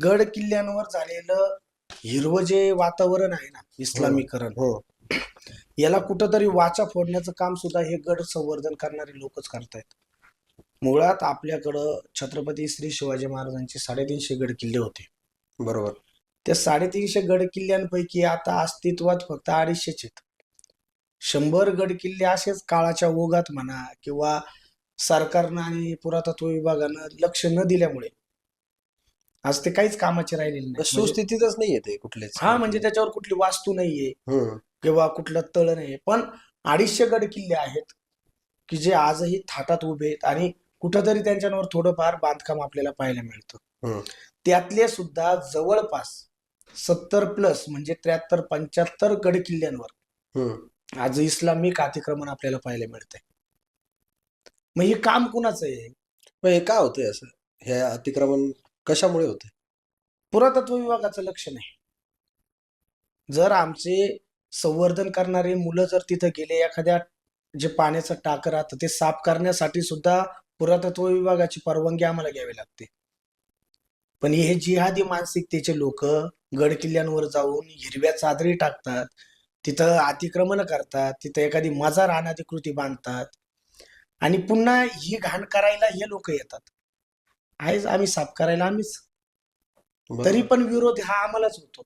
गड किल्ल्यांवर झालेलं हिरवं जे वातावरण आहे ना, इस्लामीकरण, हो. याला कुठंतरी वाचा फोडण्याचं काम सुद्धा हे गड संवर्धन करणारे लोकच करतायत. मुळात आपल्याकडं छत्रपती श्री शिवाजी महाराजांचे 350 गड किल्ले होते. बरोबर. त्या 350 गड किल्ल्यांपैकी आता अस्तित्वात फक्त 250 आहेत. 100 गड किल्ले असेच काळाच्या ओघात म्हणा किंवा सरकारनं आणि पुरातत्व विभागानं लक्ष न दिल्यामुळे आज ते काहीच कामाचे राहिलेले नाही. म्हणजे सुस्थितीतच नाहीये ते कुठलेच. म्हणजे त्याच्यावर कुठली वास्तू नाहीये हम्म. किंवा कुठलं तळ नाही, पण 250 गड किल्ले आहेत की जे आजही थाटात उभे आहेत आणि कुठंतरी त्यांच्यावर थोडंफार बांधकाम आपल्याला पाहायला मिळतं. हम्म. त्यातले सुद्धा जवळपास 70 प्लस म्हणजे 73-75 गड किल्ल्यांवर हम्म. आज इस्लामिक अतिक्रमण आपल्याला पाहायला मिळतंय. मग हे काम कुणाचं आहे? मग हे का होतंय असं? हे अतिक्रमण कशामुळे होते? पुरातत्व विभागाचं लक्ष नाही. जर आमचे संवर्धन करणारे मुलं जर तिथं गेले, एखाद्या जे पाण्याचं टाकं राहतं ते साफ करण्यासाठी सुद्धा पुरातत्व विभागाची परवानगी आम्हाला घ्यावी लागते. पण हे जिहादी मानसिकतेचे लोक गड किल्ल्यांवर जाऊन हिरव्या चादरी टाकतात, तिथं अतिक्रमण करतात, तिथं एखादी मजार अनाधिकृती बांधतात आणि पुन्हा ही घाण करायला हे लोक येतात. आहेच आम्ही साफ करायला आम्हीच, तरी बरोबर. पण विरोध हा आम्हालाच होतो.